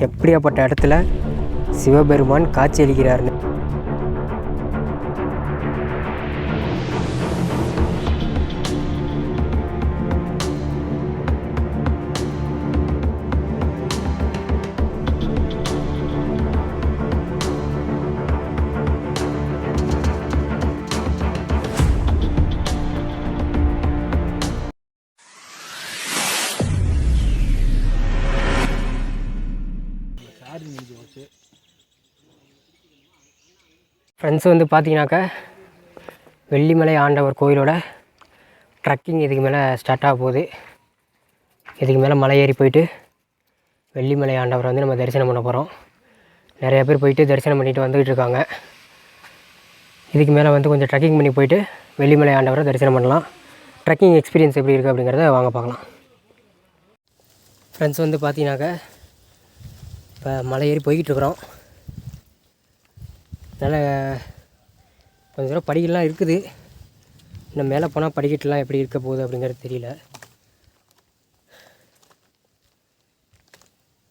எப்படியாப்பட்ட இடத்துல சிவபெருமான் காட்சியளிக்கிறார்னு. ஃப்ரெண்ட்ஸ் வந்து பார்த்தீங்கன்னாக்கா வெள்ளிமலை ஆண்டவர் கோயிலோட ட்ரக்கிங் இதுக்கு மேலே ஸ்டார்ட் ஆக போகுது. இதுக்கு மேலே மலை ஏறி போயிட்டு வெள்ளிமலை ஆண்டவரை வந்து நம்ம தரிசனம் பண்ண போகிறோம். நிறையா பேர் போயிட்டு தரிசனம் பண்ணிட்டு வந்துக்கிட்டு இருக்காங்க. இதுக்கு மேலே வந்து கொஞ்சம் ட்ரக்கிங் பண்ணி போயிட்டு வெள்ளிமலை ஆண்டவரை தரிசனம் பண்ணலாம். ட்ரக்கிங் எக்ஸ்பீரியன்ஸ் எப்படி இருக்குது அப்படிங்கிறத வாங்க பார்க்கலாம். ஃப்ரெண்ட்ஸ் வந்து பார்த்தீங்கன்னாக்கா இப்போ மலை ஏறி போய்கிட்டு இருக்கிறோம். அதனால் கொஞ்சம் தூரம் படிக்கட்டுலாம் இருக்குது. இன்னும் மேலே போனால் படிக்கட்டுலாம் எப்படி இருக்க போகுது அப்படிங்கிறது தெரியல.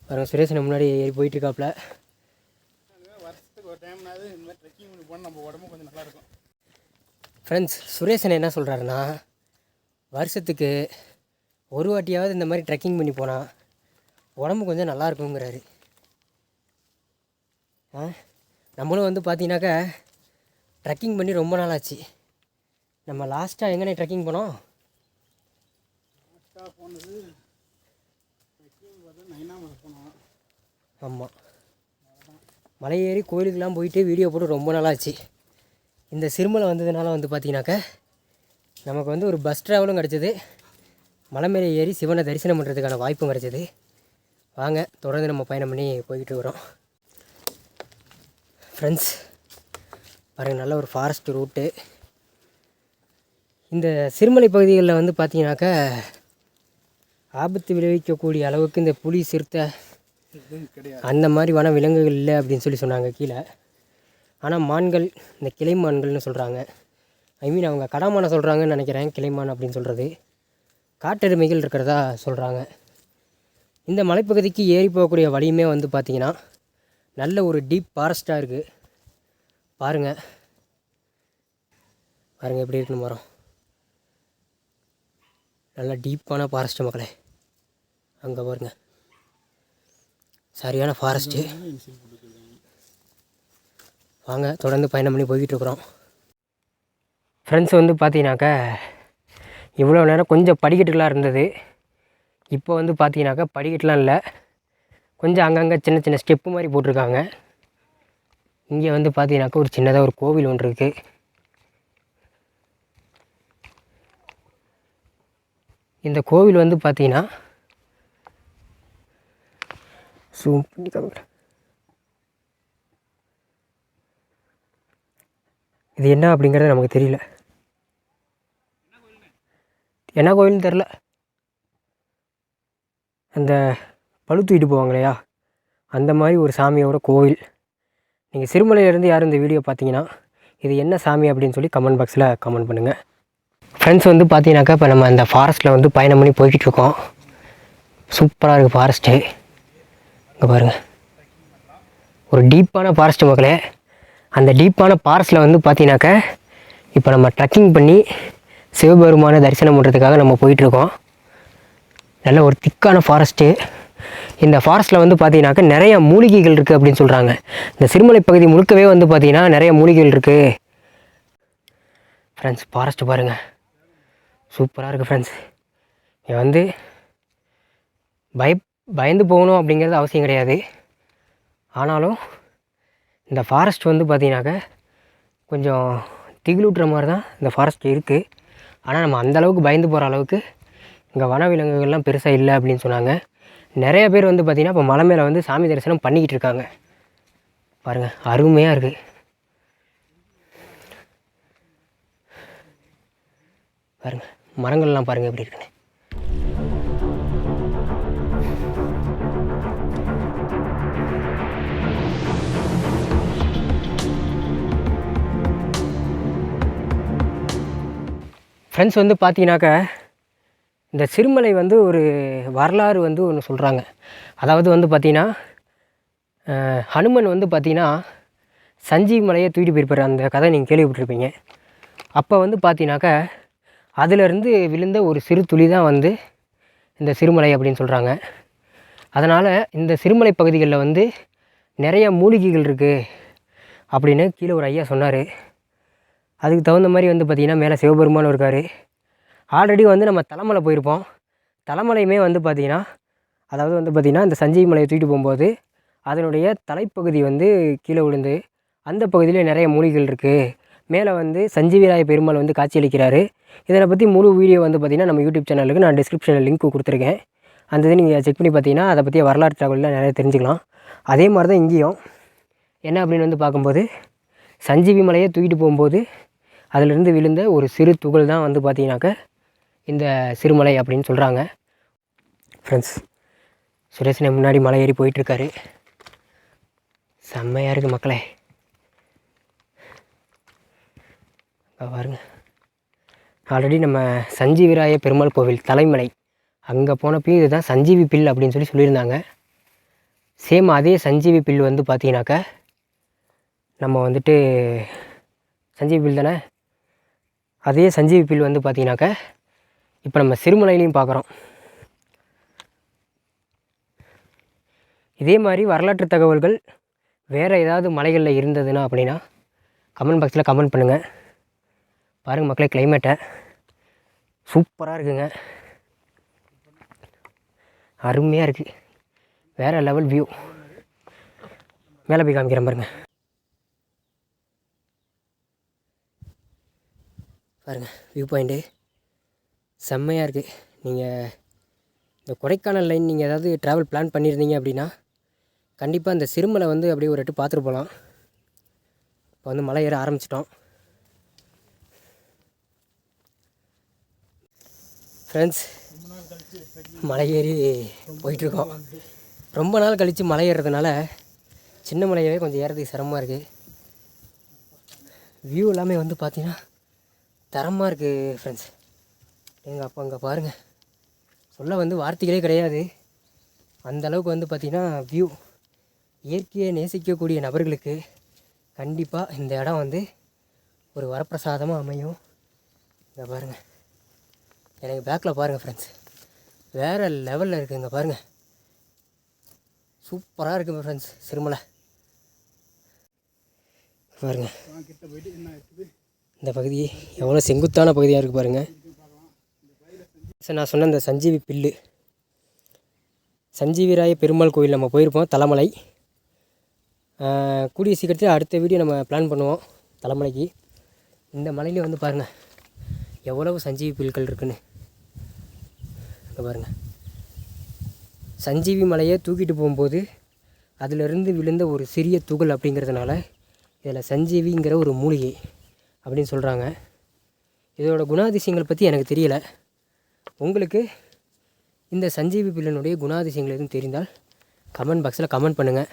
பாருங்கள், சுரேஷன் முன்னாடி ஏறி போயிட்டுருக்காப்புல. ஃப்ரெண்ட்ஸ், சுரேஷன் என்ன சொல்கிறாருன்னா, வருஷத்துக்கு ஒரு வாட்டியாவது இந்த மாதிரி ட்ரெக்கிங் பண்ணி போனால் உடம்பு கொஞ்சம் நல்லா இருக்குங்கிறாரு. நம்மளும் வந்து பார்த்தீங்கன்னாக்கா ட்ரெக்கிங் பண்ணி ரொம்ப நாள் ஆச்சு. நம்ம லாஸ்ட்டாக எங்கேனே ட்ரெக்கிங் போனோம்? ஆமாம், மலை ஏறி கோயிலுக்கெலாம் போயிட்டு வீடியோ போட்டு ரொம்ப நாளாச்சு. இந்த சிறுமலை வந்ததுனால வந்து பார்த்தீங்கன்னாக்கா நமக்கு வந்து ஒரு பஸ் ட்ராவலும் கிடச்சிது. மலை மேலே ஏறி சிவனை தரிசனம் பண்ணுறதுக்கான வாய்ப்பும் கிடச்சிது. வாங்க, தொடர்ந்து நம்ம பயணம் பண்ணி போய்கிட்டு வரோம். ஃப்ரெண்ட்ஸ் பாருங்கள், நல்ல ஒரு ஃபாரஸ்ட் ரூட்டு. இந்த சிறுமலை பகுதிகளில் வந்து பார்த்தீங்கன்னாக்கா ஆபத்து விளைவிக்கக்கூடிய அளவுக்கு இந்த புலி, சிறுத்தை அந்த மாதிரி வன விலங்குகள் இல்லை அப்படின்னு சொன்னாங்க கீழே. ஆனால் மான்கள், இந்த கிளைமான்கள்னு சொல்கிறாங்க. அவங்க கடாமான சொல்கிறாங்கன்னு நினைக்கிறேன். கிளைமான் அப்படின்னு சொல்கிறது காட்டெருமைகள் இருக்கிறதா சொல்கிறாங்க. இந்த மலைப்பகுதிக்கு ஏறி போகக்கூடிய வழியுமே வந்து பார்த்திங்கன்னா நல்ல ஒரு டீப் ஃபாரஸ்ட்டாக இருக்குது. பாருங்கள் எப்படி இருக்குன்னு மரம். நல்லா டீப்பான ஃபாரஸ்ட்டு மக்களே. அங்கே பாருங்கள், சரியான ஃபாரஸ்ட்டு. வாங்க, தொடர்ந்து பயணம் பண்ணி போய்கிட்டு இருக்கிறோம். ஃப்ரெண்ட்ஸ் வந்து பார்த்தீங்கன்னாக்கா இவ்வளோ நேரம் கொஞ்சம் படிக்கட்டுலாம் இருந்தது. இப்போ வந்து பார்த்தீங்கன்னாக்கா படிக்கட்டுலாம் இல்லை. கொஞ்சம் அங்கங்கே சின்ன சின்ன ஸ்டெப்பு மாதிரி போட்டிருக்காங்க. இங்கே வந்து பார்த்தீங்கன்னாக்கா ஒரு சின்னதாக ஒரு கோவில் ஒன்று இருக்குது. இந்த கோவில் வந்து பார்த்தீங்கன்னா இது என்ன அப்படிங்கிறது நமக்கு தெரியல. என்ன கோவில்னு தெரில. அந்த பழு தூக்கிட்டு போவாங்க இல்லையா, அந்த மாதிரி ஒரு சாமியோட கோவில். நீங்கள் சிறுமலையிலேருந்து யாரும் இந்த வீடியோ பார்த்தீங்கன்னா இது என்ன சாமி அப்படின்னு சொல்லி கமெண்ட் பாக்ஸில் கமெண்ட் பண்ணுங்கள். ஃப்ரெண்ட்ஸ் வந்து பார்த்தீங்கன்னாக்கா இப்போ நம்ம அந்த ஃபாரஸ்ட்டில் வந்து பயணம் பண்ணி போய்கிட்டு இருக்கோம். சூப்பராக இருக்குது ஃபாரஸ்ட்டு. இங்கே பாருங்கள், ஒரு டீப்பான ஃபாரஸ்ட்டு மக்களே. அந்த டீப்பான ஃபாரஸ்ட்டில் வந்து பார்த்தீங்கன்னாக்கா இப்போ நம்ம ட்ரெக்கிங் பண்ணி சிவபெருமான தரிசனம் பண்ணுறதுக்காக நம்ம போயிட்டுருக்கோம். நல்ல ஒரு திக்கான ஃபாரஸ்ட்டு. இந்த ஃபாரஸ்ட்டில் வந்து பார்த்தீங்கன்னாக்கா நிறைய மூலிகைகள் இருக்குது அப்படின்னு சொல்கிறாங்க. இந்த சிறுமலை பகுதி முழுக்கவே வந்து பார்த்திங்கன்னா நிறைய மூலிகைகள் இருக்குது. ஃப்ரெண்ட்ஸ், ஃபாரஸ்ட்டு பாருங்கள், சூப்பராக இருக்குது. ஃப்ரெண்ட்ஸ், இங்கே வந்து பயந்து போகணும் அப்படிங்கிறது அவசியம் கிடையாது. ஆனாலும் இந்த ஃபாரஸ்ட் வந்து பார்த்திங்கனாக்கா கொஞ்சம் திகிலூட்டுற மாதிரி தான் இந்த ஃபாரஸ்ட் இருக்குது. ஆனால் நம்ம அந்தளவுக்கு பயந்து போகிற அளவுக்கு இங்கே வனவிலங்குகள்லாம் பெருசாக இல்லை அப்படின்னு சொன்னாங்க. நிறைய பேர் வந்து பார்த்திங்கன்னா இப்போ மலை மேலே வந்து சாமி தரிசனம் பண்ணிக்கிட்டு இருக்காங்க. பாருங்கள், அருமையாக இருக்குது. பாருங்கள், மரங்கள்லாம் பாருங்கள் எப்படி இருக்குன்னு. ஃப்ரெண்ட்ஸ் வந்து பார்த்தீங்கன்னாக்கா இந்த சிறுமலை வந்து ஒரு வரலாறு வந்து ஒன்று சொல்கிறாங்க. அதாவது வந்து பார்த்திங்கன்னா ஹனுமன் வந்து பார்த்திங்கன்னா சஞ்சீவி மலையை தூக்கிட்டு போயிருப்பார். அந்த கதை நீங்கள் கேள்விப்பட்டிருப்பீங்க. அப்போ வந்து பார்த்தீங்கன்னாக்கா அதிலிருந்து விழுந்த ஒரு சிறு துளி தான் வந்து இந்த சிறுமலை அப்படின்னு சொல்கிறாங்க. அதனால் இந்த சிறுமலை பகுதிகளில் வந்து நிறைய மூலிகைகள் இருக்குது அப்படின்னு கீழே ஒரு ஐயா சொன்னார். அதுக்கு தகுந்த மாதிரி வந்து பார்த்திங்கன்னா மேலே சிவபெருமானும் இருக்கார். ஆல்ரெடி வந்து நம்ம தலைமலை போயிருப்போம். தலைமலையுமே வந்து பார்த்திங்கன்னா அதாவது வந்து பார்த்திங்கன்னா இந்த சஞ்சீவி மலையை தூக்கிட்டு போகும்போது அதனுடைய தலைப்பகுதி வந்து கீழே விழுந்து அந்த பகுதியில் நிறைய மூலிகைகள் இருக்குது. மேலே வந்து சஞ்சீவிராய பெருமாள் வந்து காட்சியளிக்கிறாரு. இதனை பற்றி முழு வீடியோ வந்து பார்த்திங்கன்னா நம்ம யூடியூப் சேனலுக்கு நான் டிஸ்கிரிப்ஷனில் லிங்க் கொடுத்துருக்கேன். அந்த இதை நீங்கள் செக் பண்ணி பார்த்தீங்கன்னா அதை பற்றிய வரலாற்று தகவலாம் நிறைய தெரிஞ்சுக்கலாம். அதே மாதிரி தான் இங்கேயும் என்ன அப்படின்னு வந்து பார்க்கும்போது சஞ்சீவி மலையை தூக்கிட்டு போகும்போது அதிலிருந்து விழுந்த ஒரு சிறு துகள் தான் வந்து பார்த்திங்கனாக்கா இந்த சிறுமலை அப்படின்னு சொல்கிறாங்க. ஃப்ரெண்ட்ஸ், சுரேஷனை முன்னாடி மலை ஏறி போயிட்டுருக்காரு. செம்மையாக இருக்குது மக்களே. பாருங்க, ஆல்ரெடி நம்ம சஞ்சீவிராய பெருமாள் கோவில் தலைமலை அங்கே போனப்பையும் இதுதான் சஞ்சீவி பில் அப்படின்னு சொல்லியிருந்தாங்க. சேம் அதே சஞ்சீவி பில் வந்து பார்த்தீங்கன்னாக்கா நம்ம வந்துட்டு சஞ்சீவி பில் தானே, அதே சஞ்சீவி பில் வந்து பார்த்தீங்கன்னாக்கா இப்போ நம்ம சிறுமலையிலையும் பார்க்குறோம். இதே மாதிரி வரலாற்று தகவல்கள் வேறு ஏதாவது மலைகளில் இருந்ததுன்னா அப்படின்னா கமெண்ட் பாக்ஸில் கமெண்ட் பண்ணுங்கள். பாருங்கள் மக்களே, கிளைமேட்டை சூப்பராக இருக்குங்க, அருமையாக இருக்குது, வேறு லெவல் வியூ. மேலே போய் காமிக்கிறேன் பாருங்கள். பாருங்கள் வியூ பாயிண்ட்டு செம்மையாக இருக்குது. நீங்கள் இந்த கொடைக்கானல் லைன் நீங்கள் ஏதாவது ட்ராவல் பிளான் பண்ணியிருந்தீங்க அப்படின்னா கண்டிப்பாக இந்த சிறுமலை வந்து அப்படியே ஒரு எட்டு பார்த்துட்டு போகலாம். இப்போ வந்து மலை ஏற ஆரம்பிச்சிட்டோம். ஃப்ரெண்ட்ஸ், மலை ஏறி போயிட்டுருக்கோம். ரொம்ப நாள் கழித்து மலை ஏறுறதுனால சின்ன மலையவே கொஞ்சம் ஏறதுக்கு சிரமமாக இருக்குது. வியூ எல்லாமே வந்து பார்த்திங்கன்னா தரமாக இருக்குது ஃப்ரெண்ட்ஸ். எங்கள் அப்போ அங்கே பாருங்கள், சொல்ல வந்து வார்த்தைகளே கிடையாது. அந்தளவுக்கு வந்து பார்த்திங்கன்னா வியூ. இயற்கையை நேசிக்கக்கூடிய நபர்களுக்கு கண்டிப்பாக இந்த இடம் வந்து ஒரு வரப்பிரசாதமாக அமையும். இங்கே பாருங்கள், எனக்கு பேக்கில் பாருங்கள் ஃப்ரெண்ட்ஸ், வேறு லெவலில் இருக்குதுங்க பாருங்கள், சூப்பராக இருக்குது ஃப்ரெண்ட்ஸ். சிறுமலை பாருங்கள், இந்த பகுதி எவ்வளோ செங்குத்தான பகுதியாக இருக்குது பாருங்கள். சார், நான் சொன்ன இந்த சஞ்சீவி பில்லு, சஞ்சீவிராய பெருமாள் கோயில் நம்ம போயிருப்போம் தலைமலை. கூடிய சீக்கிரத்தில் அடுத்த வீடியோ நம்ம பிளான் பண்ணுவோம் தலைமலைக்கு. இந்த மலையிலே வந்து பாருங்கள் எவ்வளவு சஞ்சீவி பில்கள் இருக்குன்னு. இங்கே பாருங்கள், சஞ்சீவி மலையை தூக்கிட்டு போகும்போது அதிலிருந்து விழுந்த ஒரு சிறிய துகள் அப்படிங்கிறதுனால இதில் சஞ்சீவிங்கிற ஒரு மூலிகை அப்படின்னு சொல்கிறாங்க. இதோட குணாதிசயங்கள் பற்றி எனக்கு தெரியலை. உங்களுக்கு இந்த சஞ்சீவி பில்லினுடைய குணாதிசயங்கள் எதுவும் தெரிந்தால் கமெண்ட் பாக்ஸில் கமெண்ட் பண்ணுங்கள்.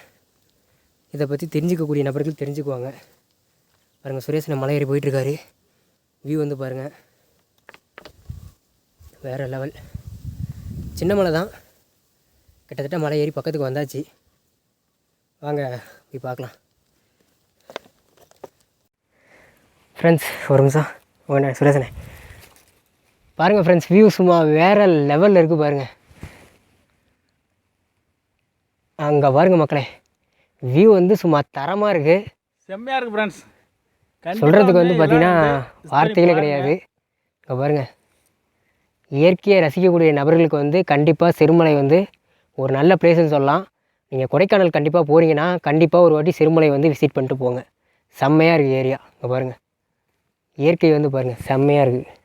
இதை பற்றி தெரிஞ்சுக்கக்கூடிய நபர்கள் தெரிஞ்சுக்குவாங்க. பாருங்கள், சுரேஷனை மலை ஏறி போயிட்டுருக்காரு. வியூ வந்து பாருங்கள், வேறு லெவல். சின்ன மலை தான், கிட்டத்தட்ட மலை ஏறி பக்கத்துக்கு வந்தாச்சு. வாங்க போய் பார்க்கலாம். ஃப்ரெண்ட்ஸ், ஒரு நிமிஷம் ஓகே. சுரேஷனே பாருங்கள் ஃப்ரெண்ட்ஸ், வியூ சும்மா வேறு லெவலில் இருக்குது பாருங்கள். அங்கே பாருங்கள் மக்களே, வியூ வந்து சும்மா தரமாக இருக்குது, செம்மையாக இருக்குது ஃப்ரெண்ட்ஸ். சொல்கிறதுக்கு வந்து பார்த்திங்கன்னா வார்த்தைகளே கிடையாது. இங்கே பாருங்கள், இயற்கையை ரசிக்கக்கூடிய நபர்களுக்கு வந்து கண்டிப்பாக சிறுமலை வந்து ஒரு நல்ல பிளேஸ்ன்னு சொல்லலாம். நீங்கள் கொடைக்கானல் கண்டிப்பாக போகிறீங்கன்னா கண்டிப்பாக ஒரு வாட்டி சிறுமலை வந்து விசிட் பண்ணிட்டு போங்க. செம்மையாக இருக்குது ஏரியா. இங்கே பாருங்கள், இயற்கை வந்து பாருங்கள் செம்மையாக இருக்குது,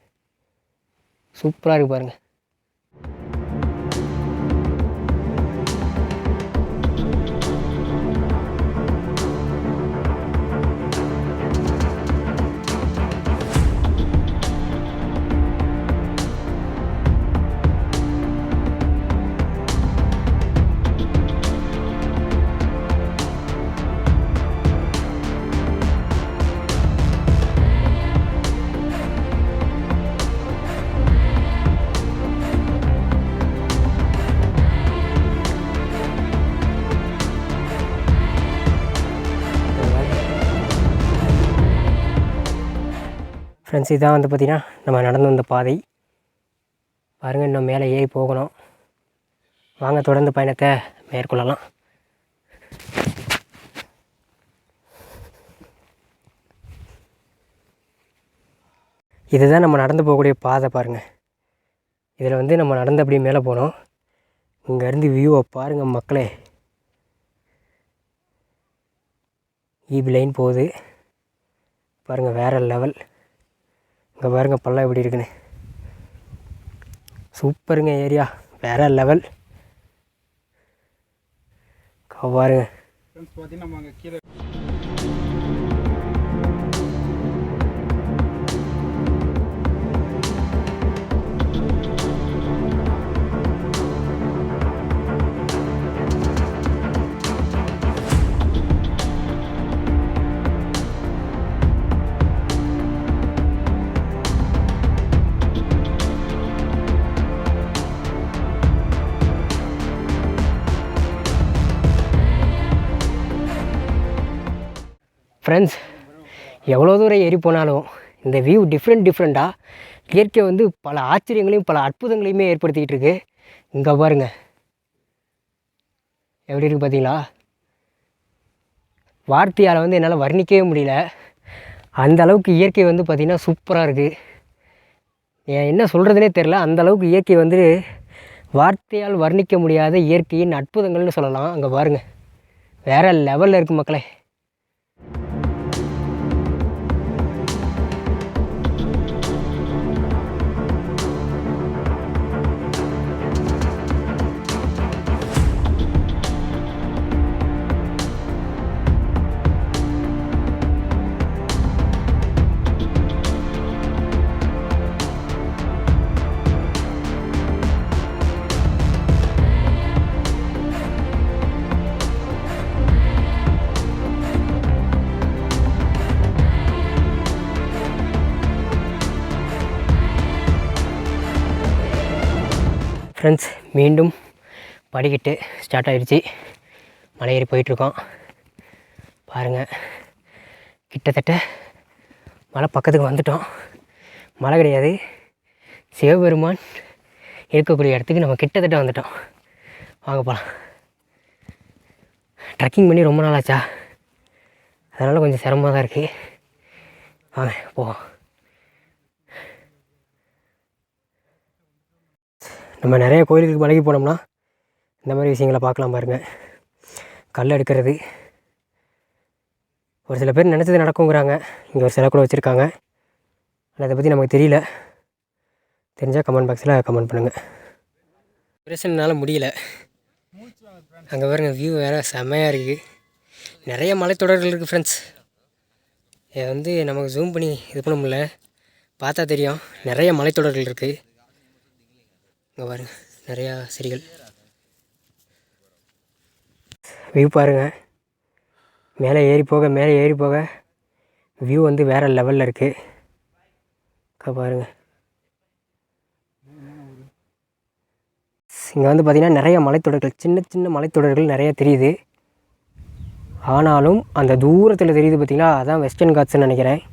சூப்பராக இருக்குது பாருங்கள். ஃப்ரெண்ட்ஸ் இதான் வந்து பார்த்திங்கன்னா நம்ம நடந்து வந்த பாதை. பாருங்கள், இன்னும் மேலே ஏறி போகணும். வாங்க தொடர்ந்து பயணத்தை மேற்கொள்ளலாம். இதுதான் நம்ம நடந்து போகக்கூடிய பாதை பாருங்கள். இதில் வந்து நம்ம நடந்து அப்படியே மேலே போனோம். இங்கேருந்து வியூவை பாருங்கள் மக்களே. ஈபி லைன் போகுது பாருங்கள், வேறு லெவல். இங்கே பாருங்கள் பள்ளம் எப்படி இருக்குன்னு. சூப்பருங்க ஏரியா, வேறு லெவல். பாருங்க நம்ம அங்கே கீழே ஃப்ரெண்ட்ஸ், எவ்வளோ தூரம் ஏறி போனாலும் இந்த வியூ டிஃப்ரெண்ட்டாக இயற்கை வந்து பல ஆச்சரியங்களையும் பல அற்புதங்களையுமே ஏற்படுத்திக்கிட்டு இருக்கு. இங்கே பாருங்கள் எப்படி இருக்குது பார்த்தீங்களா? வார்த்தையால் வந்து என்னால் வர்ணிக்கவே முடியல. அந்த அளவுக்கு இயற்கை வந்து பார்த்திங்கன்னா சூப்பராக இருக்குது. என்ன சொல்கிறதுனே தெரில. அந்த அளவுக்கு இயற்கை வந்து வார்த்தையால் வர்ணிக்க முடியாத இயற்கையின் அற்புதங்கள்னு சொல்லலாம். அங்கே பாருங்கள், வேறு லெவலில் இருக்குது மக்களே. ஃப்ரெண்ட்ஸ், மீண்டும் படிக்கட்டு ஸ்டார்ட் ஆகிடுச்சு. மலை ஏறி போயிட்டுருக்கோம் பாருங்கள். கிட்டத்தட்ட மலை பக்கத்துக்கு வந்துட்டோம். மலை கிடையாது, சிவபெருமான் இருக்கக்கூடிய இடத்துக்கு நம்ம கிட்டத்தட்ட வந்துட்டோம். வாங்க போகலாம். ட்ரெக்கிங் பண்ணி ரொம்ப நாள் ஆச்சா, அதனால் கொஞ்சம் சிரமமாக தான் இருக்குது. வாங்க போவோம். நம்ம நிறைய கோயிலுக்கு மலைக்கு போனோம்னா இந்த மாதிரி விஷயங்களை பார்க்கலாம் பாருங்கள். கல் எடுக்கிறது, ஒரு சில பேர் நினச்சது நடக்குங்கிறாங்க. இங்கே ஒரு சில கூட வச்சுருக்காங்க. ஆனால் அதை பற்றி நமக்கு தெரியல. தெரிஞ்சால் கமெண்ட் பாக்ஸில் கமெண்ட் பண்ணுங்கள். பிரச்சனைனால முடியல. அங்கே பாருங்கள், வியூ வேறு செம்மையாக இருக்குது. நிறைய மலைத்தொடர்கள் இருக்குது ஃப்ரெண்ட்ஸ். இதை வந்து நமக்கு ஜூம் பண்ணி இது பண்ண முடியல, பார்த்தா தெரியும். நிறைய மலைத்தொடர்கள் இருக்குது. இங்கே பாருங்கள், நிறையா செடிகள். வியூ பாருங்கள், மேலே ஏறி போக வியூ வந்து வேறு லெவலில் இருக்குது. பாருங்கள், இங்கே வந்து பார்த்திங்கன்னா நிறைய மலைத்தொடர்கள், சின்ன சின்ன மலைத்தொடர்கள் நிறையா தெரியுது. ஆனாலும் அந்த தூரத்தில் தெரியுது பார்த்திங்களா, அதான் வெஸ்டர்ன் காட்ஸ்ன்னு நினைக்கிறேன்.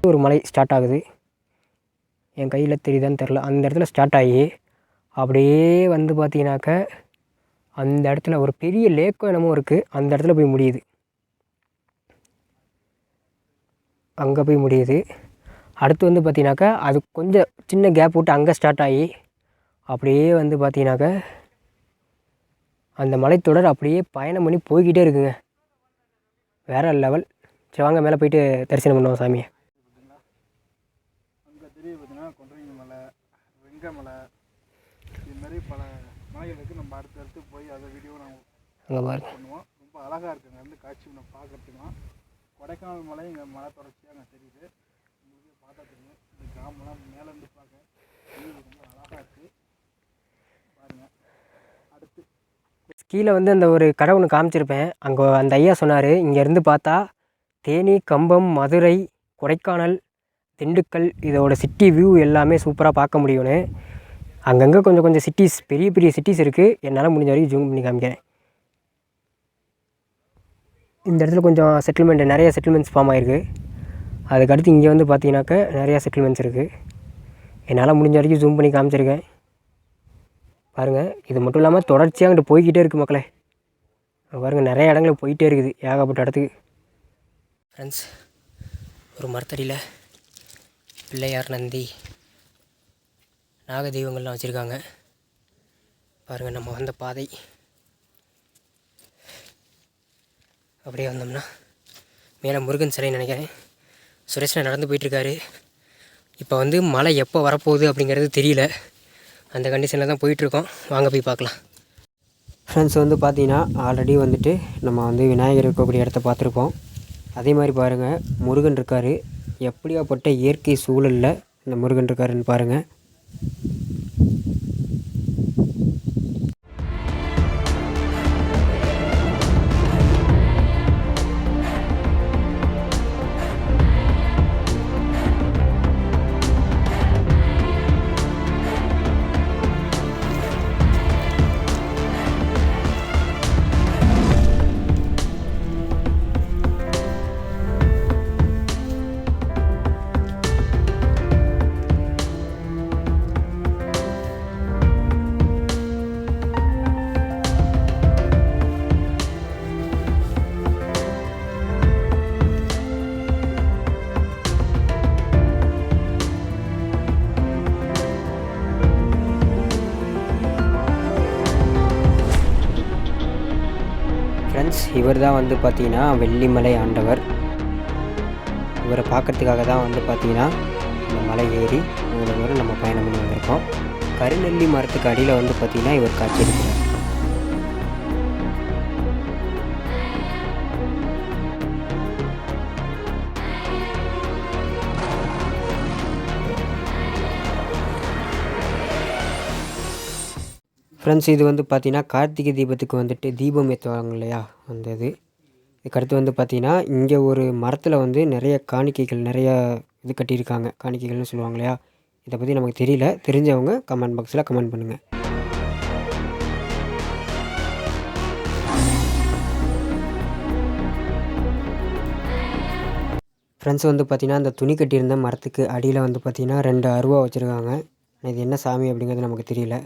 ஒரு மலை ஸ்டார்ட் ஆகுது. என் கையில் தெரியுதான்னு தெரில. அந்த இடத்துல ஸ்டார்ட் ஆகி அப்படியே வந்து பார்த்தீங்கன்னாக்க அந்த இடத்துல ஒரு பெரிய லேக்கோ என்னமோ இருக்குது. அந்த இடத்துல போய் முடியுது. அங்கே போய் முடியுது. அடுத்து வந்து பார்த்தீங்கன்னாக்கா அது கொஞ்சம் சின்ன கேப் விட்டு அங்கே ஸ்டார்ட் ஆகி அப்படியே வந்து பார்த்தீங்கன்னாக்க அந்த மலைத்தொடர் அப்படியே பயணம் பண்ணி போய்கிட்டே இருக்குங்க. வேறு லெவல். சரி வாங்க மேலே போயிட்டு தரிசனம் பண்ணுவோம் சாமியை. அங்கே தெரிய பார்த்தீங்கன்னா கொன்றைங்க மலை, வெங்க மலை, இது மாதிரி பல மலைகளுக்கு நம்ம அடுத்தடுத்து போய் அங்கே பாருங்க. பண்ணுவோம். ரொம்ப அழகாக இருக்குங்க வந்து காட்சி நம்ம பார்க்குறதுக்கும். கொடைக்கானல் மலை இங்கே மலை தொடர்ச்சியாக அங்கே தெரியுது. உங்களுக்கு பார்த்தா தெரியும். இந்த கிராமம்லாம் மேலேருந்து பார்க்க ரொம்ப அழகாக இருக்குது பாருங்கள். அடுத்து கீழே வந்து அந்த ஒரு கடை ஒன்று காமிச்சிருப்பேன். அங்கே அந்த ஐயா சொன்னார், இங்கேருந்து பார்த்தா தேனி, கம்பம், மதுரை, கொடைக்கானல், திண்டுக்கல் இதோட சிட்டி வியூ எல்லாமே சூப்பராக பார்க்க முடியும்னு. அங்கங்கே கொஞ்சம் கொஞ்சம் சிட்டிஸ், பெரிய பெரிய சிட்டிஸ் இருக்குது. என்னால் முடிஞ்ச வரைக்கும் ஜூம் பண்ணி காமிக்கிறேன். இந்த இடத்துல கொஞ்சம் நிறைய செட்டில்மெண்ட்ஸ் ஃபார்ம் ஆகிருக்கு. அதுக்கடுத்து இங்கே வந்து பார்த்தீங்கன்னாக்கா நிறையா செட்டில்மெண்ட்ஸ் இருக்குது. என்னால் முடிஞ்ச வரைக்கும் ஜூம் பண்ணி காமிச்சிருக்கேன். பாருங்கள், இது மட்டும் இல்லாமல் தொடர்ச்சியாக அங்கிட்டு போய்கிட்டே இருக்குது மக்களே. பாருங்கள், நிறைய இடங்களுக்கு போயிட்டே இருக்குது, ஏகப்பட்ட இடத்துக்கு. ஃப்ரெண்ட்ஸ், ஒரு மரத்தடியில் பிள்ளையார், நந்தி, நாக தெய்வங்கள்லாம் வச்சுருக்காங்க. பாருங்கள், நம்ம வந்த பாதை அப்படியே வந்தோம்னா மேலே முருகன் சிலைன்னு நினைக்கிறேன். சுரேஷனை நடந்து போயிட்டுருக்காரு. இப்போ வந்து மழை எப்போ வரப்போகுது அப்படிங்கிறது தெரியல. அந்த கண்டிஷனில் தான் போயிட்டுருக்கோம். வாங்க போய் பார்க்கலாம். ஃப்ரெண்ட்ஸ், வந்து பார்த்தீங்கன்னா ஆல்ரெடி வந்துட்டு நம்ம வந்து விநாயகர் இருக்கக்கூடிய இடத்த பார்த்துருப்போம். அதே மாதிரி பாருங்கள், முருகன் இருக்கார். எப்படியாப்பட்ட இயற்கை சூழலில் இந்த முருகன் இருக்காருன்னு பாருங்கள். ஃப்ரெண்ட்ஸ், இவர் தான் வந்து பார்த்திங்கன்னா வெள்ளிமலை ஆண்டவர். இவரை பார்க்குறதுக்காக தான் வந்து பார்த்திங்கன்னா இந்த மலை ஏறி இவ்வளோ தூரம் நம்ம பயணம் பண்ணி வந்திருக்கோம். கருநெல்லி மரத்துக்கு அடியில் வந்து பார்த்திங்கன்னா இவர் காட்சி எடுக்கிறார். ஃப்ரெண்ட்ஸ், இது வந்து பார்த்திங்கன்னா கார்த்திகை தீபத்துக்கு வந்துட்டு தீபம் ஏற்றுவாங்க இல்லையா, அந்த இதுக்கடுத்து வந்து பார்த்திங்கன்னா இங்கே ஒரு மரத்தில் வந்து நிறைய காணிக்கைகள், நிறையா இது கட்டியிருக்காங்க. காணிக்கைகள்னு சொல்லுவாங்க இல்லையா. இதை பற்றி நமக்கு தெரியல. தெரிஞ்சவங்க கமெண்ட் பாக்ஸில் கமெண்ட் பண்ணுங்கள். ஃப்ரெண்ட்ஸ், வந்து பார்த்திங்கன்னா அந்த துணி கட்டியிருந்த மரத்துக்கு அடியில் வந்து பார்த்திங்கன்னா 2 அருவா வச்சுருக்காங்க. இது என்ன சாமி அப்படிங்கிறது நமக்கு தெரியல.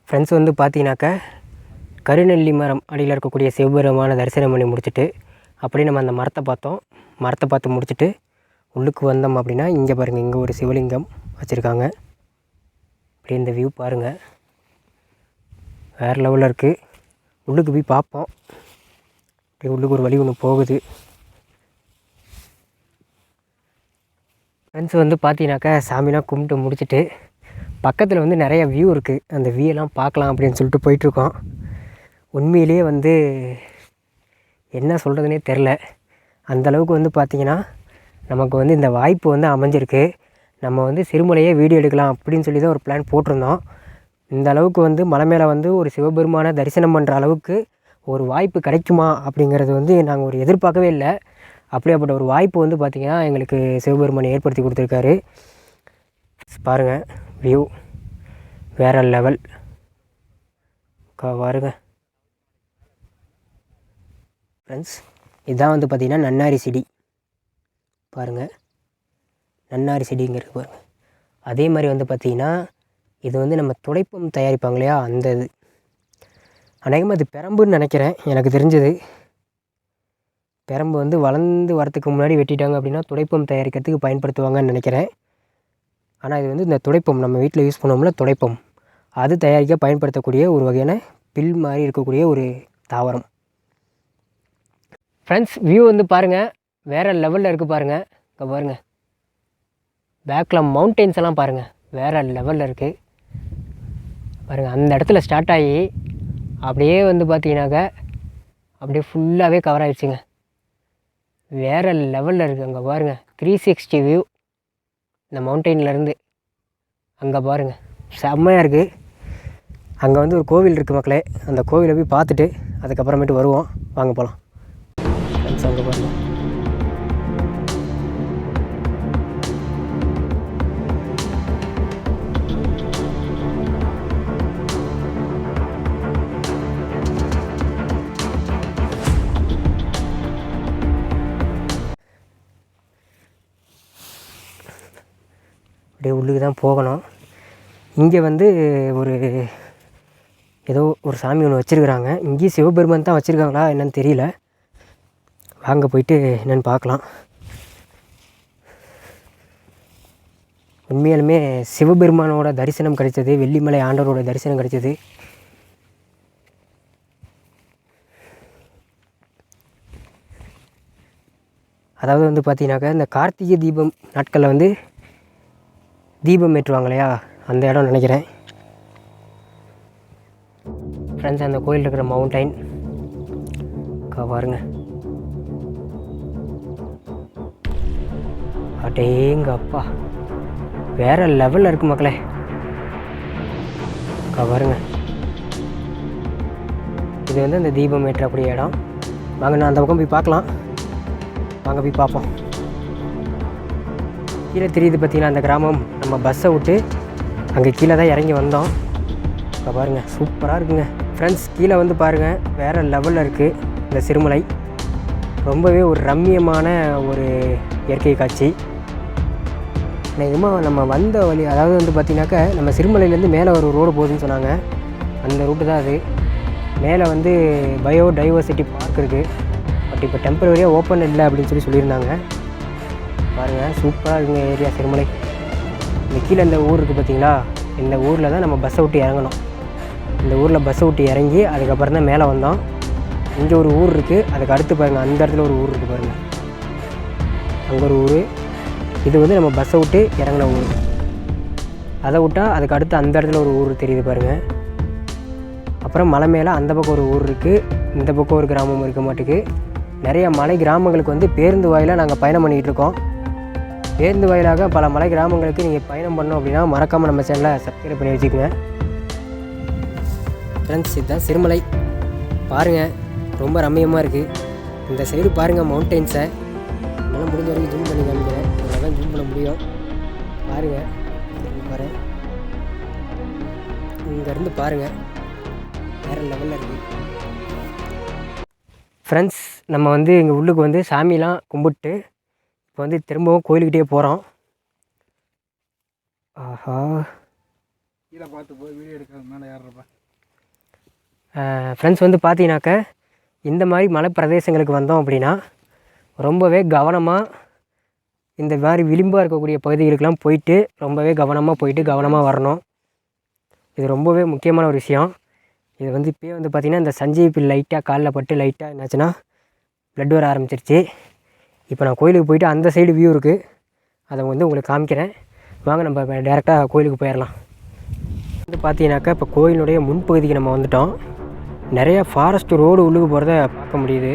ஃப்ரெண்ட்ஸ், வந்து பார்த்தீங்கன்னாக்கா கருநெல்லி மரம் அடியில் இருக்கக்கூடிய சிவபெருமான தரிசனம் பண்ணி முடிச்சுட்டு அப்படியே நம்ம அந்த மரத்தை பார்த்தோம். மரத்தை பார்த்து முடிச்சுட்டு உள்ளுக்கு வந்தோம் அப்படின்னா இங்கே பாருங்கள், இங்கே ஒரு சிவலிங்கம் வச்சுருக்காங்க. அப்படியே இந்த வியூ பாருங்கள், வேறு லெவலில் இருக்குது. உள்ளுக்கு போய் பார்ப்போம். அப்படியே உள்ளுக்கு ஒரு வழி ஒன்று போகுது. ஃப்ரெண்ட்ஸ், வந்து பார்த்தீங்கன்னாக்கா சாமிலாம் கும்பிட்டு முடிச்சுட்டு பக்கத்தில் வந்து நிறைய வியூ இருக்குது. அந்த வியூலாம் பார்க்கலாம் அப்படின்னு சொல்லிட்டு போயிட்டுருக்கோம். உண்மையிலேயே வந்து என்ன சொல்கிறதுனே தெரில. அந்தளவுக்கு வந்து பார்த்திங்கன்னா நமக்கு வந்து இந்த வாய்ப்பு வந்து அமைஞ்சிருக்கு. நம்ம வந்து சிறுமலையே வீடியோ எடுக்கலாம் அப்படின்னு சொல்லி தான் ஒரு பிளான் போட்டிருந்தோம். இந்த அளவுக்கு வந்து மலை மேலே வந்து ஒரு சிவபெருமானை தரிசனம் பண்ணுற அளவுக்கு ஒரு வாய்ப்பு கிடைக்குமா அப்படிங்கிறது வந்து நாங்கள் ஒரு எதிர்பார்க்கவே இல்லை. அப்படியாப்பட்ட ஒரு வாய்ப்பு வந்து பார்த்திங்கன்னா எங்களுக்கு சிவபெருமானை ஏற்படுத்தி கொடுத்துருக்காரு. பாருங்கள், வியூ வேறு லெவல் பாருங்க ஃப்ரெண்ட்ஸ். இதுதான் வந்து பார்த்திங்கன்னா நன்னாரி செடி. பாருங்கள், நன்னாரி செடிங்கிறது பாருங்கள். அதே மாதிரி வந்து பார்த்திங்கன்னா இது வந்து நம்ம துடைப்பம் தயாரிப்பாங்க இல்லையா, அந்த இது அநேகமாக அது பெரம்புன்னு நினைக்கிறேன். எனக்கு தெரிஞ்சது பெரம்பு வந்து வளர்ந்து வரத்துக்கு முன்னாடி வெட்டிட்டாங்க அப்படின்னா துடைப்பம் தயாரிக்கிறதுக்கு பயன்படுத்துவாங்கன்னு நினைக்கிறேன். ஆனால் இது வந்து இந்த துடைப்பம் நம்ம வீட்டில் யூஸ் பண்ணுவோம்ல துடைப்பம், அது தயாரிக்க பயன்படுத்தக்கூடிய ஒரு வகையான பில் மாதிரி இருக்கக்கூடிய ஒரு தாவரம். ஃப்ரெண்ட்ஸ், வியூ வந்து பாருங்கள், வேறு லெவலில் இருக்குது பாருங்கள். இங்கே பாருங்கள், பேக்கில் மவுண்டெயின்ஸ் எல்லாம் பாருங்கள், வேறு லெவலில் இருக்குது பாருங்கள். அந்த இடத்துல ஸ்டார்ட் ஆகி அப்படியே வந்து பார்த்தீங்கன்னாக்க அப்படியே ஃபுல்லாகவே கவர் ஆகிடுச்சுங்க. வேறு லெவலில் இருக்குது. அங்கே பாருங்கள் 360 வியூ இந்த மவுண்டெயின்லேருந்து. அங்கே பாருங்கள் செம்மையாக இருக்குது. அங்கே வந்து ஒரு கோவில் இருக்குது மக்களே. அந்த கோவிலை போய் பார்த்துட்டு அதுக்கப்புறமேட்டு வருவோம். வாங்க போகலாம். ஃப்ரெண்ட்ஸ், அங்கே பாருங்கள். அப்படியே உள்ளுக்கு தான் போகணும். இங்கே வந்து ஒரு ஏதோ ஒரு சாமி ஒன்று வச்சுருக்குறாங்க. இங்கேயும் சிவபெருமான் தான் வச்சுருக்காங்களா என்னன்னு தெரியல. வாங்க போயிட்டு என்னென்னு பார்க்கலாம். உண்மையாலுமே சிவபெருமானோட தரிசனம் கிடைச்சது, வெள்ளிமலை ஆண்டவரோட தரிசனம் கிடைச்சது. அதாவது வந்து பார்த்தீங்கன்னாக்கா இந்த கார்த்திகை தீபம் நாட்களில் வந்து தீபம் ஏற்றுவாங்க இல்லையா, அந்த இடம் நினைக்கிறேன். ஃப்ரெண்ட்ஸ், அந்த கோயில் இருக்கிற மவுண்டைன் பாருங்க. அடேங்க அப்பா, வேறு லெவலில் இருக்குது மக்களே. பாருங்க, இது வந்து அந்த தீபம் ஏற்றக்கூடிய இடம். வாங்க, நான் அந்த பக்கம் போய் பார்க்கலாம். வாங்க போய் பார்ப்போம். கீழே தெரியுது பார்த்தீங்கன்னா அந்த கிராமம். நம்ம பஸ்ஸை விட்டு அங்கே கீழே தான் இறங்கி வந்தோம். இப்போ பாருங்கள், சூப்பராக இருக்குங்க. ஃப்ரெண்ட்ஸ், கீழே வந்து பாருங்கள், வேறு லெவலில் இருக்குது இந்த சிறுமலை. ரொம்பவே ஒரு ரம்மியமான ஒரு இயற்கை காட்சி. அநேகமாக நம்ம வந்த வழி, அதாவது வந்து பார்த்திங்கனாக்கா நம்ம சிறுமலையிலேருந்து மேலே ஒரு ரோடு போகுதுன்னு சொன்னாங்க. அந்த ரூட்டு தான் அது. மேலே வந்து பயோடைவர்சிட்டி பார்க் இருக்குது. பட் இப்போ டெம்பரரியாக ஓப்பன் இல்லை அப்படின்னு சொல்லியிருந்தாங்க. பாருங்கள், சூப்பராக இருக்குங்க ஏரியா சிறுமலை. இந்த கீழே இந்த ஊர் இருக்குது பார்த்தீங்களா, இந்த ஊரில் தான் நம்ம பஸ்ஸை விட்டு இறங்கணும். இந்த ஊரில் பஸ்ஸை விட்டு இறங்கி அதுக்கப்புறம் தான் மேலே வந்தோம். இங்கே ஒரு ஊர் இருக்குது, அதுக்கு அடுத்து பாருங்கள் அந்த இடத்துல ஒரு ஊர் இருக்குது பாருங்கள், அங்கே ஒரு ஊர். இது வந்து நம்ம பஸ்ஸை விட்டு இறங்கின ஊர். அதை விட்டால் அதுக்கு அடுத்து அந்த இடத்துல ஒரு ஊர் தெரியுது பாருங்கள். அப்புறம் மலை மேலே அந்த பக்கம் ஒரு ஊர் இருக்குது, இந்த பக்கம் ஒரு கிராமம் இருக்க மாட்டுக்கு. நிறைய மலை கிராமங்களுக்கு வந்து பேருந்து வாயிலாக நாங்கள் பயணம் பண்ணிக்கிட்டு இருக்கோம். பேருந்து வாயிலாக பல மலை கிராமங்களுக்கு நீங்கள் பயணம் பண்ணோம் அப்படின்னா மறக்காமல் நம்ம சேனலை சப்ஸ்கிரைப் பண்ணி வச்சுக்கோங்க. ஃப்ரெண்ட்ஸ், இதுதான் சிறுமலை. பாருங்கள், ரொம்ப ரம்மியமாக இருக்குது. இந்த சைடு பாருங்கள் மவுண்டெயின்ஸை. நல்லா முடிஞ்ச வரைக்கும் ஜூம் பண்ணி காமிக்கிறேன். இவ்வளோ தான் ஜூம் பண்ண முடியும். பாருங்கள், பாருங்கள், இங்கேருந்து பாருங்கள், வேறு லெவலில் இருக்குது. ஃப்ரெண்ட்ஸ், நம்ம வந்து இங்கே உள்ளுக்கு வந்து சாமிலாம் கும்பிட்டு இப்போ வந்து திரும்பவும் கோயிலுக்கிட்டே போகிறோம். ஆஹா, கீழே பார்த்து போய் வீடியோ எடுக்கிறது மேலே ஏறுறப்ப. ஃப்ரெண்ட்ஸ், வந்து பார்த்தீங்கன்னாக்க இந்த மாதிரி மலை பிரதேசங்களுக்கு வந்தோம் அப்படின்னா ரொம்பவே கவனமாக இந்த மாதிரி விளிம்பாக இருக்கக்கூடிய பகுதிகளுக்கெல்லாம் போயிட்டு ரொம்பவே கவனமாக போயிட்டு கவனமாக வரணும். இது ரொம்பவே முக்கியமான ஒரு விஷயம். இது வந்து இப்போயே வந்து பார்த்திங்கன்னா இந்த சஞ்சீவி லைட்டாக காலில் பட்டு லைட்டாக என்னாச்சுன்னா ப்ளட் வர ஆரம்பிச்சிருச்சு. இப்போ நான் கோயிலுக்கு போயிட்டு அந்த சைடு வியூ இருக்குது, அதை வந்து உங்களுக்கு காமிக்கிறேன். வாங்க நம்ம டேரெக்டாக கோயிலுக்கு போயிடலாம். வந்து பார்த்தீங்கன்னாக்கா இப்போ கோயிலுடைய முன்பகுதிக்கு நம்ம வந்துட்டோம். நிறைய ஃபாரஸ்ட் ரோடு உள்ளுக்கு போகிறத பார்க்க முடியுது.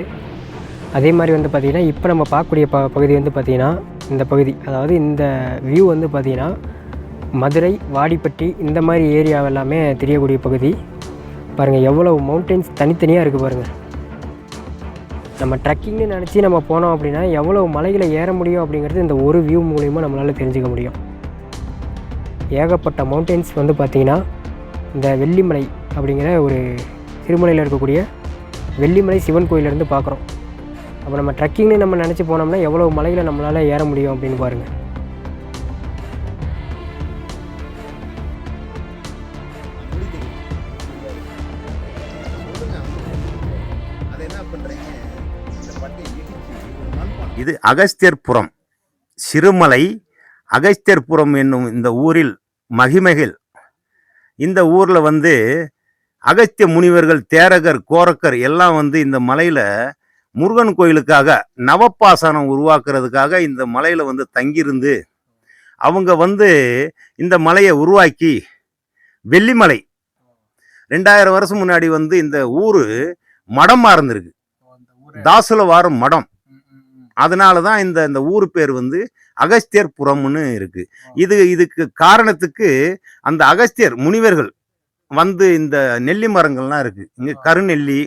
அதே மாதிரி வந்து பார்த்திங்கன்னா இப்போ நம்ம பார்க்கக்கூடிய பகுதி வந்து பார்த்திங்கன்னா இந்த பகுதி, அதாவது இந்த வியூ வந்து பார்த்திங்கன்னா மதுரை, வாடிப்பட்டி இந்த மாதிரி ஏரியா எல்லாமே தெரியக்கூடிய பகுதி. பாருங்கள், எவ்வளோ மவுண்டெயின்ஸ் தனித்தனியாக இருக்குது பாருங்கள். நம்ம ட்ரக்கிங்னு நினச்சி நம்ம போனோம் அப்படின்னா எவ்வளோ மலைகளை ஏற முடியும் அப்படிங்கிறது இந்த ஒரு வியூ மூலிமா நம்மளால் தெரிஞ்சுக்க முடியும். ஏகப்பட்ட மவுண்டெயின்ஸ் வந்து பார்த்திங்கன்னா இந்த வெள்ளிமலை அப்படிங்கிற ஒரு சிறுமலையில் இருக்கக்கூடிய வெள்ளிமலை சிவன் கோயிலேருந்து பார்க்குறோம். அப்போ நம்ம ட்ரக்கிங்னு நம்ம நினச்சி போனோம்னா எவ்வளோ மலைகளை நம்மளால் ஏற முடியும் அப்படின்னு பாருங்கள். இது அகஸ்தியர்புரம், சிறுமலை அகஸ்தியர்புரம் என்னும் இந்த ஊரில் மகிமகில். இந்த ஊரில் வந்து அகஸ்திய முனிவர்கள், தேரகர், கோரக்கர் எல்லாம் வந்து இந்த மலையில் முருகன் கோயிலுக்காக நவப்பாசனம் உருவாக்குறதுக்காக இந்த மலையில் வந்து தங்கியிருந்து அவங்க வந்து இந்த மலையை உருவாக்கி வெள்ளிமலை 2000 வருஷம் முன்னாடி வந்து இந்த ஊர் மடமாக இருந்திருக்கு, தாசுலவாரம் மடம். அதனால தான் இந்த ஊர் பேர் வந்து அகஸ்தியர்புரம்னு இருக்கு. இதுக்கு காரணத்துக்கு அந்த அகஸ்தியர் முனிவர்கள் வந்து இந்த நெல்லி மரங்கள்லாம் இருக்கு. இங்க கருநெல்லி,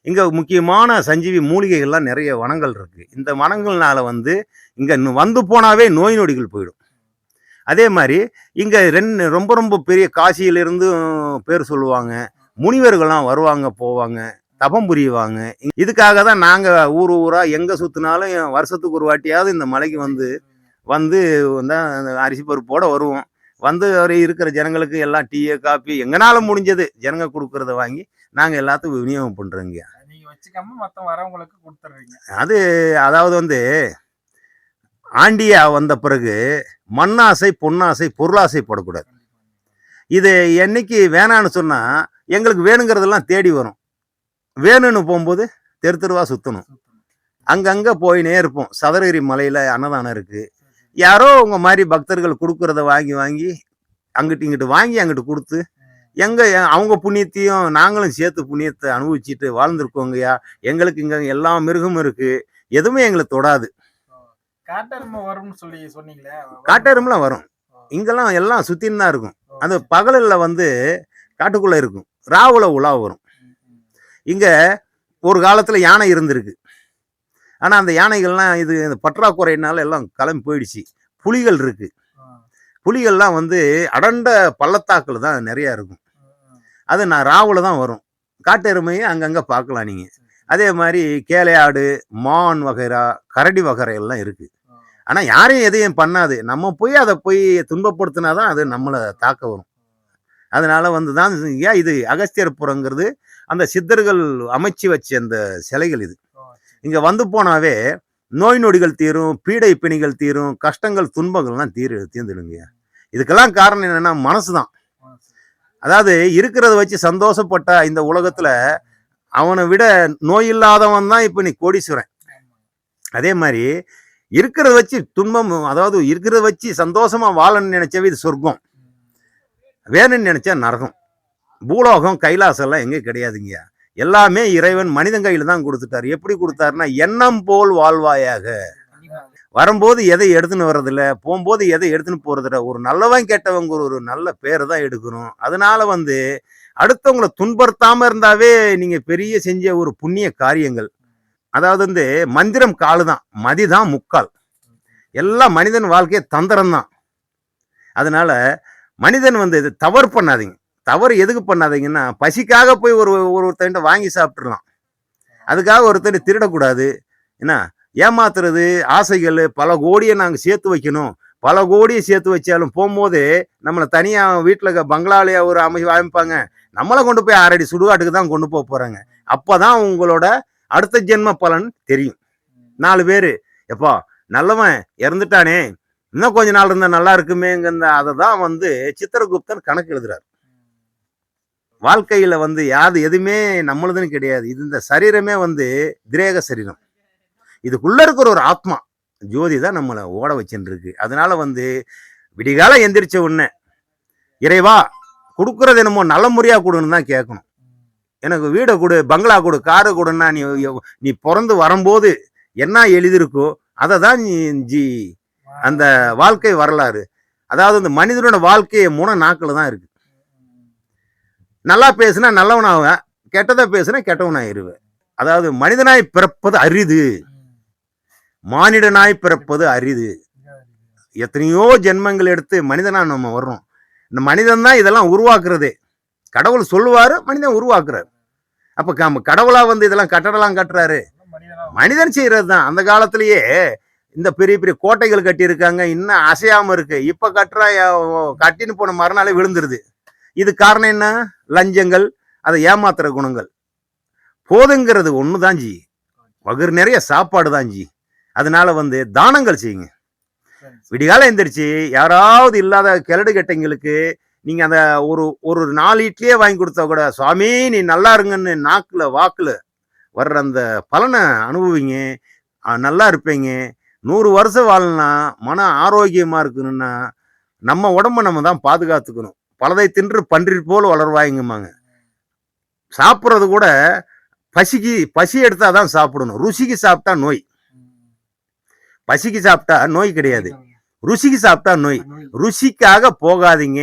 இங்க முக்கியமான சஞ்சீவி மூலிகைகள்லாம் நிறைய வனங்கள் இருக்கு. இந்த வனங்கள்னால வந்து இங்க வந்து போனாவே நோய் நொடிகள் போயிடும். அதே மாதிரி இங்க ரொம்ப ரொம்ப பெரிய காசியிலிருந்து பேர் சொல்லுவாங்க, முனிவர்கள்லாம் வருவாங்க போவாங்க, தபம் புரியுவாங்க. இதுக்காக தான் நாங்கள் ஊரா எங்கே சுற்றினாலும் வருஷத்துக்கு ஒரு வாட்டியாவது இந்த மலைக்கு வந்து தான் அரிசி பருப்போடு வருவோம். வந்து இருக்கிற ஜனங்களுக்கு எல்லாம் டீ காப்பி எங்கனால முடிஞ்சது ஜனங்க கொடுக்கறத வாங்கி நாங்கள் எல்லாத்துக்கும் விநியோகம் பண்ணுறோங்க. அது அதாவது வந்து ஆண்டியா வந்த பிறகு மண்ணாசை, பொன்னாசை, பொருளாசைப்படக்கூடாது. இது என்னைக்கு வேணான்னு சொன்னால் எங்களுக்கு வேணுங்கிறதெல்லாம் தேடி வரும். வேணும்னு போகும்போது தெருவா சுற்றணும். அங்கங்கே போயினே இருப்போம். சதுரகிரி மலையில் அன்னதானம் இருக்குது. யாரோ உங்கள் மாதிரி பக்தர்கள் கொடுக்குறத வாங்கி அங்கிட்டு இங்கிட்டு வாங்கி அங்கிட்டு கொடுத்து அவங்க புண்ணியத்தையும் நாங்களும் சேர்த்து புண்ணியத்தை அனுபவிச்சுட்டு வாழ்ந்துருக்கோங்கய்யா. எங்களுக்கு இங்கே எல்லா மிருகமும் இருக்குது, எதுவுமே எங்களை தொடாது. காட்டெருமெலாம் வரும். இங்கெல்லாம் எல்லாம் சுற்றின்னு தான் இருக்கும். அந்த பகலில் வந்து காட்டுக்குள்ளே இருக்கும், ராவுல உலா வரும். இங்கே ஒரு காலத்தில் யானை இருந்திருக்கு. ஆனால் அந்த யானைகள்லாம் இந்த பற்றாக்குறையினால எல்லாம் கிளம்பி போயிடுச்சு. புலிகள் இருக்கு. புலிகள்லாம் வந்து அடர்ந்த பள்ளத்தாக்கில் தான் நிறையா இருக்கும். அது நான் ராவுல தான் வரும். காட்டு எருமையை அங்கங்கே பார்க்கலாம் நீங்கள். அதே மாதிரி கேளையாடு, மான் வகைரா, கரடி வகைரை எல்லாம் இருக்குது. ஆனால் யாரையும் எதையும் பண்ணாது. நம்ம போய் அதை துன்பப்படுத்தினா தான் அது நம்மளை தாக்க வரும். அதனால வந்து தான் இது அகஸ்தியர்புரங்கிறது அந்த சித்தர்கள் அமைச்சு வச்ச அந்த சிலைகள். இது இங்கே வந்து போனாவே நோய் நொடிகள் தீரும், பீடை பிணிகள் தீரும், கஷ்டங்கள் துன்பங்கள்லாம் தீர்ந்துடுங்க. இதுக்கெல்லாம் காரணம் என்னன்னா மனசு தான். அதாவது இருக்கிறத வச்சு சந்தோஷப்பட்ட இந்த உலகத்துல அவனை விட நோய் இல்லாதவன் தான் இப்போ நீ கோடீஸ்வரன். அதே மாதிரி இருக்கிறத வச்சு துன்பம், அதாவது இருக்கிறத வச்சு சந்தோஷமா வாழணும்னு நினைச்சவே இது சொர்க்கம், வேணும்னு நினைச்சா நரகம். பூலோகம் கைலாசம் எல்லாம் எங்கே கிடையாதுங்க. எல்லாமே இறைவன் மனிதன் கையில் தான் கொடுத்துட்டார். எப்படி கொடுத்தாருன்னா எண்ணம் போல் வாழ்வாயாக. வரும்போது எதை எடுத்துன்னு வர்றதில்ல, போகும்போது எதை எடுத்துன்னு போறதில்ல. ஒரு நல்லவன் கெட்டவங்க ஒரு நல்ல பேரை தான் எடுக்கணும். அதனால வந்து அடுத்தவங்களை துன்புறுத்தாம இருந்தாவே நீங்க பெரிய செஞ்ச ஒரு புண்ணிய காரியங்கள். அதாவது வந்து மந்திரம் காலு தான், மதிதான் முக்கால். எல்லாம் மனிதன் வாழ்க்கையை தந்திரம் தான். அதனால மனிதன் வந்து இது தவறு பண்ணாதீங்க. தவறு எதுக்கு பண்ணாதீங்கன்னா, பசிக்காக போய் ஒருத்தன்ட்ட வாங்கி சாப்பிட்றலாம். அதுக்காக ஒருத்தர் திருடக்கூடாது. என்ன ஏமாத்துறது, ஆசைகள், பல கோடியை நாங்கள் சேர்த்து வைக்கணும். பல கோடியை சேர்த்து வச்சாலும் போகும்போது நம்மளை தனியாக வீட்டில் பங்களாலேயே ஒரு அமைப்பாங்க, நம்மளை கொண்டு போய் 6 அடி சுடுகாட்டுக்கு தான் கொண்டு போகிறாங்க. அப்போ தான் உங்களோட அடுத்த ஜென்ம பலன் தெரியும். 4 பேர் எப்போ நல்லவன் இறந்துட்டானே, இன்னும் கொஞ்ச நாள் இருந்தால் நல்லா இருக்குமேங்க. அதை தான் வந்து சித்திரகுப்தன் கணக்கு எழுதுறாரு. வாழ்க்கையில் வந்து எதுவுமே நம்மளதுன்னு கிடையாது. இது இந்த சரீரமே வந்து திரேக சரீரம். இதுக்குள்ளே இருக்கிற ஒரு ஆத்மா ஜோதி தான் நம்மளை ஓட வச்சுன்னு இருக்கு. அதனால வந்து விடிகாலம் எந்திரிச்ச உடனே இறைவா கொடுக்குறது என்னமோ நல்ல முறையாக கொடுன்னு தான் கேட்கணும். எனக்கு வீடை கொடு, பங்களா கொடு, காரு கொடுன்னா நீ பிறந்து வரும்போது என்ன எழுதியிருக்கோ அதை தான் அந்த வாழ்க்கை வரலாறு. அதாவது இந்த மனிதனோட வாழ்க்கையை 3 நாட்கள் தான் இருக்கு. நல்லா பேசுனா நல்லவனாக, கெட்டதை பேசுனா கெட்டவனாயிருவேன். அதாவது மனிதனாய் பிறப்பது அரிது, மானிடனாய் பிறப்பது அரிது. எத்தனையோ ஜென்மங்கள் எடுத்து மனிதனா நம்ம வர்றோம். இந்த மனிதன் தான் இதெல்லாம் உருவாக்குறதே. கடவுள் சொல்லுவாரு, மனிதன் உருவாக்குறாரு. அப்ப கடவுளா வந்து இதெல்லாம் கட்டடலாம் கட்டுறாரு, மனிதன் செய்யறது தான். அந்த காலத்திலேயே இந்த பெரிய பெரிய கோட்டைகள் கட்டியிருக்காங்க, இன்னும் அசையாம இருக்கு. இப்ப கட்டின்னு போன மறுநாளே விழுந்துருது. இது காரணம் என்ன? லஞ்சங்கள், அதை ஏமாத்துற குணங்கள். போதுங்கிறது ஒன்று தான் ஜி, வகுறு நிறைய சாப்பாடு தான் ஜி. அதனால வந்து தானங்கள் செய்யுங்க. விடிகாலம் எந்திரிச்சு யாராவது இல்லாத கிழடு கெட்டைங்களுக்கு நீங்க அந்த ஒரு 4 இட்லியே வாங்கி கொடுத்தா கூட, சுவாமி நீ நல்லா இருங்கன்னு நாக்குல வாக்குல வர்ற அந்த பலனை அனுபவிங்க. நல்லா இருப்பீங்க. 100 வருஷம் வாழலாம். மன ஆரோக்கியமா இருக்கணும்னா நம்ம உடம்ப நம்ம தான் பாதுகாத்துக்கணும். பலதை தின்று பன்றி போல் வளர்வாய்ங்கம்மாங்க. சாப்பிட்றது கூட பசி எடுத்தா தான் சாப்பிடணும். ருசிக்கு சாப்பிட்டா நோய். பசிக்கு சாப்பிட்டா நோய் கிடையாது, ருசிக்கு சாப்பிட்டா நோய். ருசிக்காக போகாதீங்க.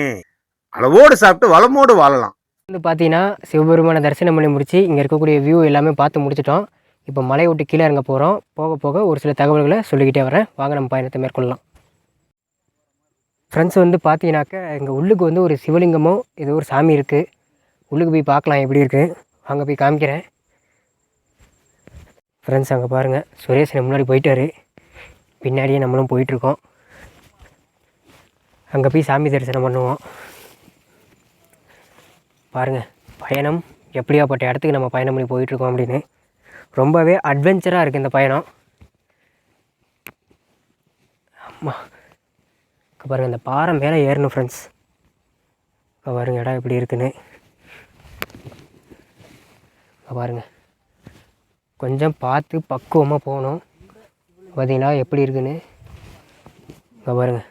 அளவோடு சாப்பிட்டு வளமோடு வாழலாம். வந்து பார்த்தீங்கன்னா சிவபெருமானை தரிசனம் பண்ணி முடிச்சு இங்கே இருக்கக்கூடிய வியூ எல்லாமே பார்த்து முடிச்சிட்டோம். இப்போ மலையை விட்டு கீழே இறங்க போகிறோம். போக போக ஒரு சில தகவல்களை சொல்லிக்கிட்டே வரேன். வாங்க நம்ம பயணத்தை மேற்கொள்ளலாம். ஃப்ரெண்ட்ஸ் வந்து பார்த்தீங்கன்னாக்கா இங்கே உள்ளுக்கு வந்து ஒரு சிவலிங்கமோ ஏதோ ஒரு சாமி இருக்குது. உள்ளுக்கு போய் பார்க்கலாம் எப்படி இருக்குது. அங்கே போய் காமிக்கிறேன். ஃப்ரெண்ட்ஸ் அங்கே பாருங்கள், சுரேஷ் முன்னாடி போயிட்டாரு, பின்னாடியே நம்மளும் போயிட்டுருக்கோம். அங்கே போய் சாமி தரிசனம் பண்ணுவோம். பாருங்கள் பயணம் எப்படியாப்பட்ட இடத்துக்கு நம்ம பயணம் பண்ணி போயிட்டுருக்கோம் அப்படின்னு. ரொம்பவே அட்வென்ச்சராக இருக்குது இந்த பயணம். அம்மா இப்போ பாருங்கள், இந்த பாறை மேலே ஏறணும் ஃப்ரெண்ட்ஸ். இப்போ பாருங்கள் இடம் எப்படி இருக்குன்னு. இப்போ பாருங்கள், கொஞ்சம் பார்த்து பக்குவமாக போகணும். பார்த்தீங்களா எப்படி இருக்குன்னு. இப்போ பாருங்கள்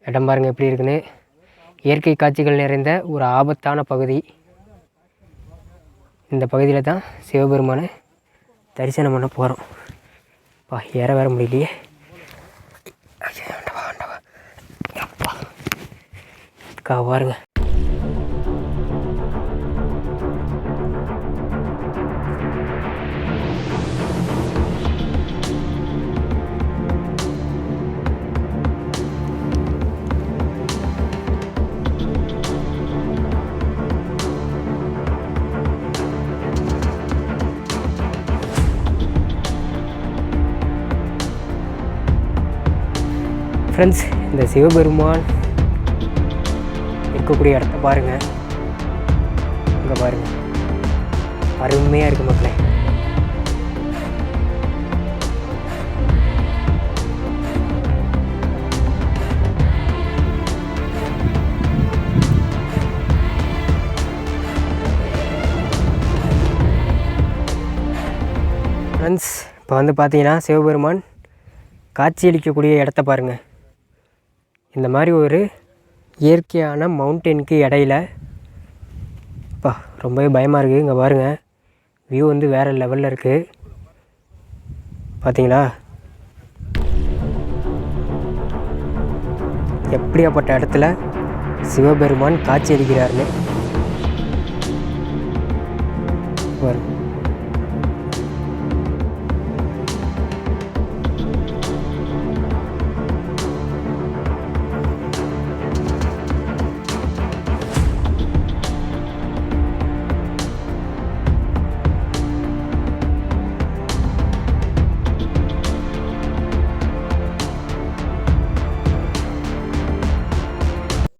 இடம் பாருங்கள் எப்படி இருக்குன்னு. இயற்கை காட்சிகள் நிறைந்த ஒரு ஆபத்தான பகுதி. இந்த பகுதியில் தான் சிவபெருமானை தரிசனம் பண்ண போகிறோம். ஏற வேற முடியலையே. பாருங்க ஃப்ரெண்ட்ஸ், இந்த சிவபெருமான் இருக்கக்கூடிய இடத்த பாருங்கள். இங்கே பாருங்கள், அருமையாக இருக்குது மக்களே. ஃப்ரெண்ட்ஸ், இப்போ வந்து பார்த்தீங்கன்னா சிவபெருமான் காட்சியளிக்கக்கூடிய இடத்த பாருங்கள். இந்த மாதிரி ஒரு இயற்கையான மவுண்டனுக்கு இடையில ரொம்பவே பயமாக இருக்குது. இங்கே பாருங்கள், வியூ வந்து வேறு லெவலில் இருக்குது. பார்த்தீங்களா எப்படியாப்பட்ட இடத்துல சிவபெருமான் காட்சி அளிக்கிறாருன்னு பாருங்க.